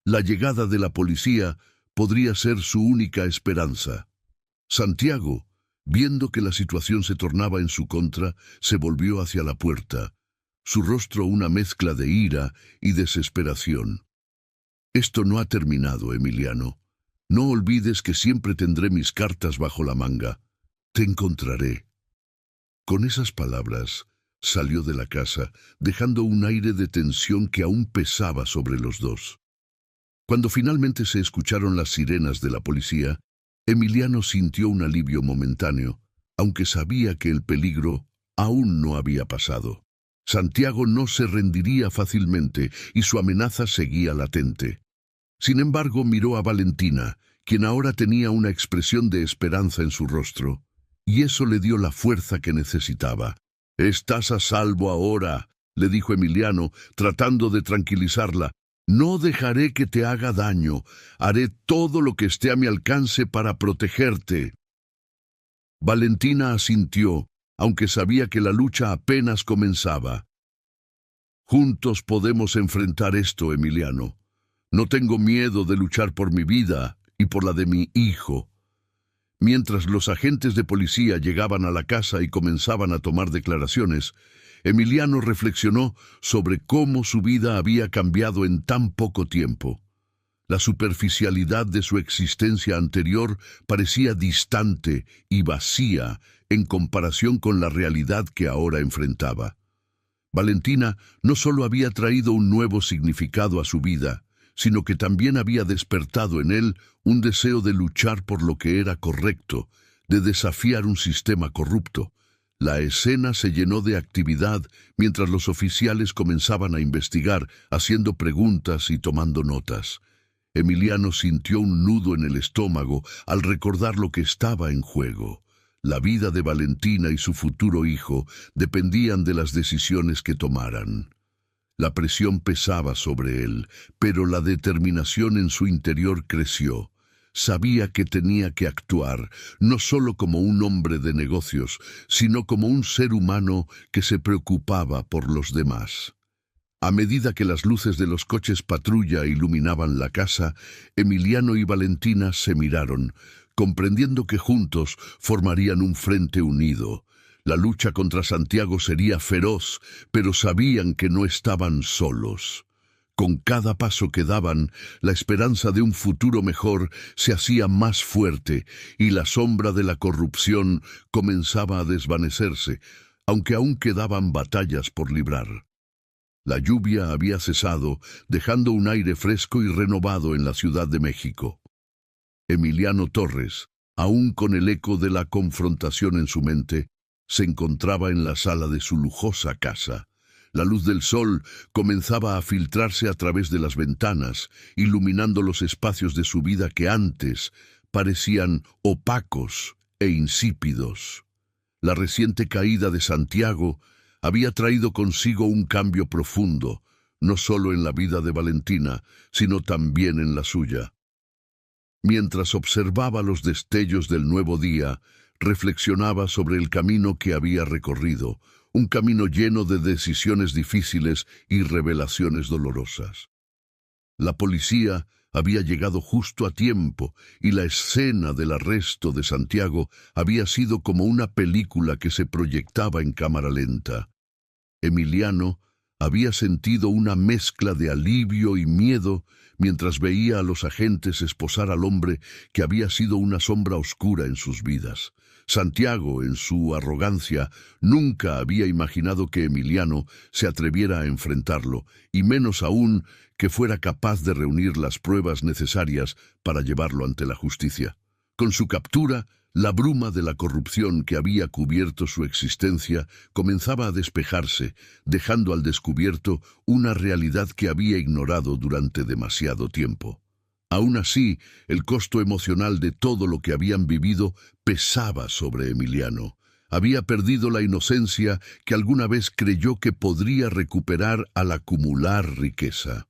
La llegada de la policía podría ser su única esperanza. Santiago, viendo que la situación se tornaba en su contra, se volvió hacia la puerta, su rostro una mezcla de ira y desesperación. «Esto no ha terminado, Emiliano. No olvides que siempre tendré mis cartas bajo la manga. Te encontraré». Con esas palabras, salió de la casa, dejando un aire de tensión que aún pesaba sobre los dos. Cuando finalmente se escucharon las sirenas de la policía, Emiliano sintió un alivio momentáneo, aunque sabía que el peligro aún no había pasado. Santiago no se rendiría fácilmente y su amenaza seguía latente. Sin embargo, miró a Valentina, quien ahora tenía una expresión de esperanza en su rostro, y eso le dio la fuerza que necesitaba. «Estás a salvo ahora», le dijo Emiliano, tratando de tranquilizarla. «No dejaré que te haga daño. Haré todo lo que esté a mi alcance para protegerte». Valentina asintió, aunque sabía que la lucha apenas comenzaba. «Juntos podemos enfrentar esto, Emiliano. No tengo miedo de luchar por mi vida y por la de mi hijo». Mientras los agentes de policía llegaban a la casa y comenzaban a tomar declaraciones, Emiliano reflexionó sobre cómo su vida había cambiado en tan poco tiempo. La superficialidad de su existencia anterior parecía distante y vacía en comparación con la realidad que ahora enfrentaba. Valentina no solo había traído un nuevo significado a su vida, sino que también había despertado en él un deseo de luchar por lo que era correcto, de desafiar un sistema corrupto. La escena se llenó de actividad mientras los oficiales comenzaban a investigar, haciendo preguntas y tomando notas. Emiliano sintió un nudo en el estómago al recordar lo que estaba en juego. La vida de Valentina y su futuro hijo dependían de las decisiones que tomaran. La presión pesaba sobre él, pero la determinación en su interior creció. Sabía que tenía que actuar, no solo como un hombre de negocios, sino como un ser humano que se preocupaba por los demás. A medida que las luces de los coches patrulla iluminaban la casa, Emiliano y Valentina se miraron, comprendiendo que juntos formarían un frente unido. La lucha contra Santiago sería feroz, pero sabían que no estaban solos. Con cada paso que daban, la esperanza de un futuro mejor se hacía más fuerte y la sombra de la corrupción comenzaba a desvanecerse, aunque aún quedaban batallas por librar. La lluvia había cesado, dejando un aire fresco y renovado en la Ciudad de México. Emiliano Torres, aún con el eco de la confrontación en su mente, se encontraba en la sala de su lujosa casa. La luz del sol comenzaba a filtrarse a través de las ventanas, iluminando los espacios de su vida que antes parecían opacos e insípidos. La reciente caída de Santiago había traído consigo un cambio profundo, no solo en la vida de Valentina, sino también en la suya. Mientras observaba los destellos del nuevo día, reflexionaba sobre el camino que había recorrido, un camino lleno de decisiones difíciles y revelaciones dolorosas. La policía había llegado justo a tiempo y la escena del arresto de Santiago había sido como una película que se proyectaba en cámara lenta. Emiliano había sentido una mezcla de alivio y miedo mientras veía a los agentes esposar al hombre que había sido una sombra oscura en sus vidas. Santiago, en su arrogancia, nunca había imaginado que Emiliano se atreviera a enfrentarlo, y menos aún que fuera capaz de reunir las pruebas necesarias para llevarlo ante la justicia. Con su captura, la bruma de la corrupción que había cubierto su existencia comenzaba a despejarse, dejando al descubierto una realidad que había ignorado durante demasiado tiempo. Aún así, el costo emocional de todo lo que habían vivido pesaba sobre Emiliano. Había perdido la inocencia que alguna vez creyó que podría recuperar al acumular riqueza.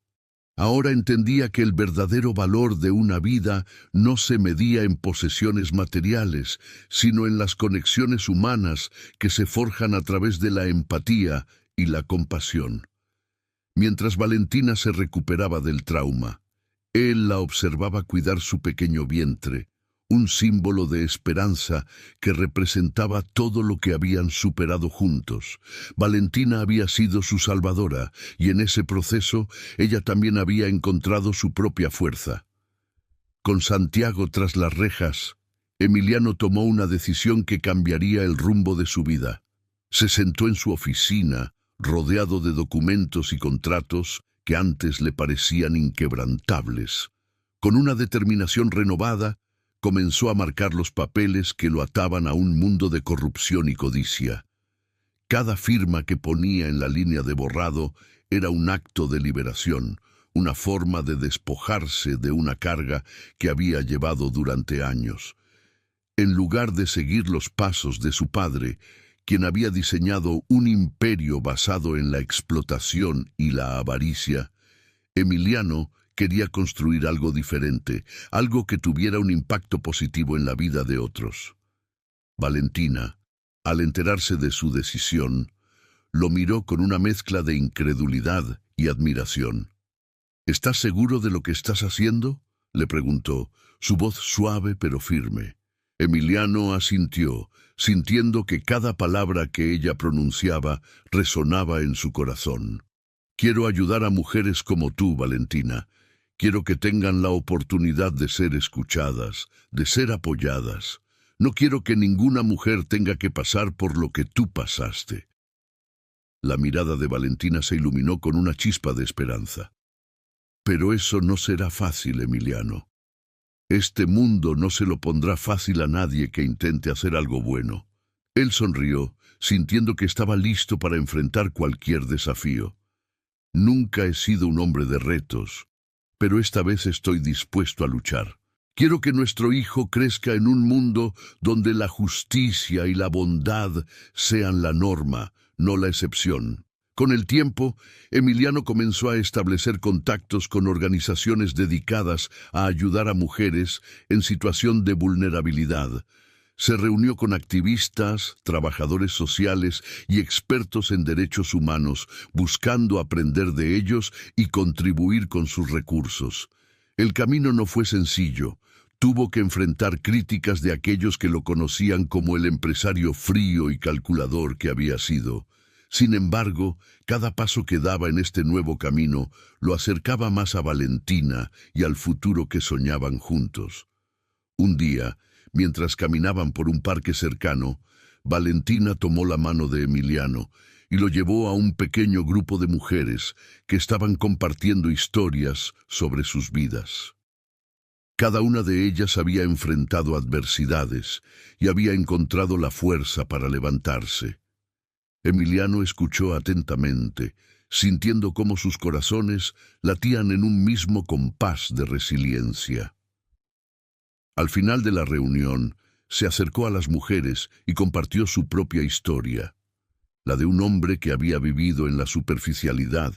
Ahora entendía que el verdadero valor de una vida no se medía en posesiones materiales, sino en las conexiones humanas que se forjan a través de la empatía y la compasión. Mientras Valentina se recuperaba del trauma, él la observaba cuidar su pequeño vientre, un símbolo de esperanza que representaba todo lo que habían superado juntos. Valentina había sido su salvadora, y en ese proceso ella también había encontrado su propia fuerza. Con Santiago tras las rejas, Emiliano tomó una decisión que cambiaría el rumbo de su vida. Se sentó en su oficina, rodeado de documentos y contratos que antes le parecían inquebrantables. Con una determinación renovada, comenzó a marcar los papeles que lo ataban a un mundo de corrupción y codicia. Cada firma que ponía en la línea de borrado era un acto de liberación, una forma de despojarse de una carga que había llevado durante años. En lugar de seguir los pasos de su padre, quien había diseñado un imperio basado en la explotación y la avaricia, Emiliano quería construir algo diferente, algo que tuviera un impacto positivo en la vida de otros. Valentina, al enterarse de su decisión, lo miró con una mezcla de incredulidad y admiración. ¿Estás seguro de lo que estás haciendo?, le preguntó, su voz suave pero firme. Emiliano asintió, sintiendo que cada palabra que ella pronunciaba resonaba en su corazón. Quiero ayudar a mujeres como tú, Valentina. Quiero que tengan la oportunidad de ser escuchadas, de ser apoyadas. No quiero que ninguna mujer tenga que pasar por lo que tú pasaste. La mirada de Valentina se iluminó con una chispa de esperanza. Pero eso no será fácil, Emiliano. Este mundo no se lo pondrá fácil a nadie que intente hacer algo bueno. Él sonrió, sintiendo que estaba listo para enfrentar cualquier desafío. Nunca he sido un hombre de retos, pero esta vez estoy dispuesto a luchar. Quiero que nuestro hijo crezca en un mundo donde la justicia y la bondad sean la norma, no la excepción. Con el tiempo, Emiliano comenzó a establecer contactos con organizaciones dedicadas a ayudar a mujeres en situación de vulnerabilidad. Se reunió con activistas, trabajadores sociales y expertos en derechos humanos, buscando aprender de ellos y contribuir con sus recursos. El camino no fue sencillo. Tuvo que enfrentar críticas de aquellos que lo conocían como el empresario frío y calculador que había sido. Sin embargo, cada paso que daba en este nuevo camino lo acercaba más a Valentina y al futuro que soñaban juntos. Un día, mientras caminaban por un parque cercano, Valentina tomó la mano de Emiliano y lo llevó a un pequeño grupo de mujeres que estaban compartiendo historias sobre sus vidas. Cada una de ellas había enfrentado adversidades y había encontrado la fuerza para levantarse. Emiliano escuchó atentamente, sintiendo cómo sus corazones latían en un mismo compás de resiliencia. Al final de la reunión, se acercó a las mujeres y compartió su propia historia, la de un hombre que había vivido en la superficialidad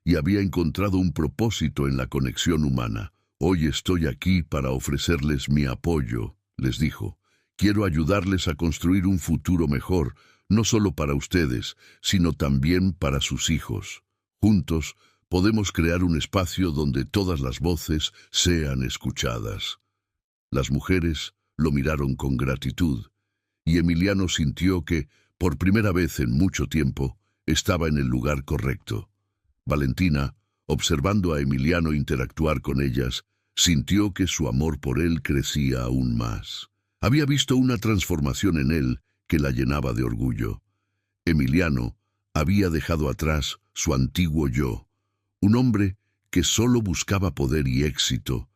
y había encontrado un propósito en la conexión humana. «Hoy estoy aquí para ofrecerles mi apoyo», les dijo. «Quiero ayudarles a construir un futuro mejor, no solo para ustedes, sino también para sus hijos. Juntos podemos crear un espacio donde todas las voces sean escuchadas». Las mujeres lo miraron con gratitud, y Emiliano sintió que, por primera vez en mucho tiempo, estaba en el lugar correcto. Valentina, observando a Emiliano interactuar con ellas, sintió que su amor por él crecía aún más. Había visto una transformación en él que la llenaba de orgullo. Emiliano había dejado atrás su antiguo yo, un hombre que solo buscaba poder y éxito,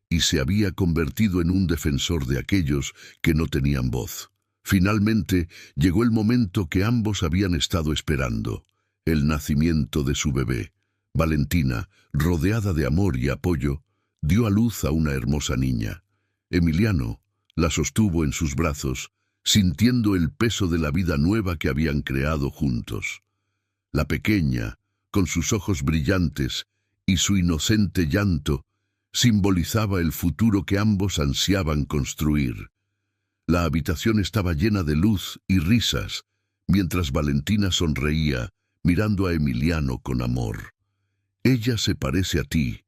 y se había convertido en un defensor de aquellos que no tenían voz. Finalmente llegó el momento que ambos habían estado esperando, el nacimiento de su bebé. Valentina, rodeada de amor y apoyo, dio a luz a una hermosa niña. Emiliano la sostuvo en sus brazos, sintiendo el peso de la vida nueva que habían creado juntos. La pequeña, con sus ojos brillantes y su inocente llanto, simbolizaba el futuro que ambos ansiaban construir. La habitación estaba llena de luz y risas, mientras Valentina sonreía, mirando a Emiliano con amor. «Ella se parece a ti»,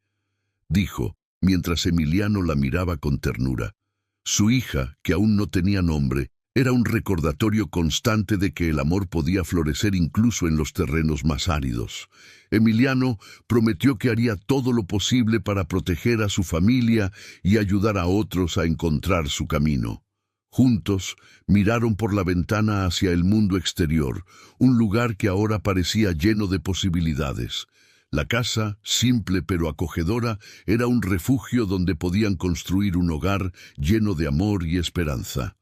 dijo, mientras Emiliano la miraba con ternura. Su hija, que aún no tenía nombre, era un recordatorio constante de que el amor podía florecer incluso en los terrenos más áridos. Emiliano prometió que haría todo lo posible para proteger a su familia y ayudar a otros a encontrar su camino. Juntos miraron por la ventana hacia el mundo exterior, un lugar que ahora parecía lleno de posibilidades. La casa, simple pero acogedora, era un refugio donde podían construir un hogar lleno de amor y esperanza.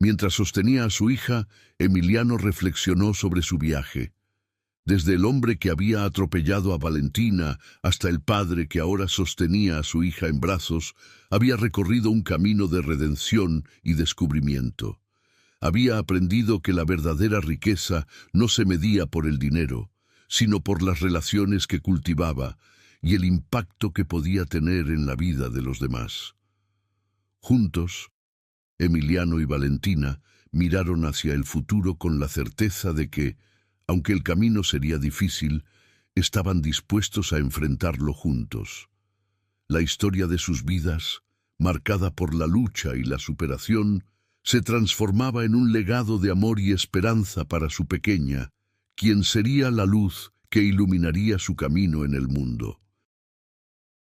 Mientras sostenía a su hija, Emiliano reflexionó sobre su viaje. Desde el hombre que había atropellado a Valentina hasta el padre que ahora sostenía a su hija en brazos, había recorrido un camino de redención y descubrimiento. Había aprendido que la verdadera riqueza no se medía por el dinero, sino por las relaciones que cultivaba y el impacto que podía tener en la vida de los demás. Juntos, Emiliano y Valentina miraron hacia el futuro con la certeza de que, aunque el camino sería difícil, estaban dispuestos a enfrentarlo juntos. La historia de sus vidas, marcada por la lucha y la superación, se transformaba en un legado de amor y esperanza para su pequeña, quien sería la luz que iluminaría su camino en el mundo.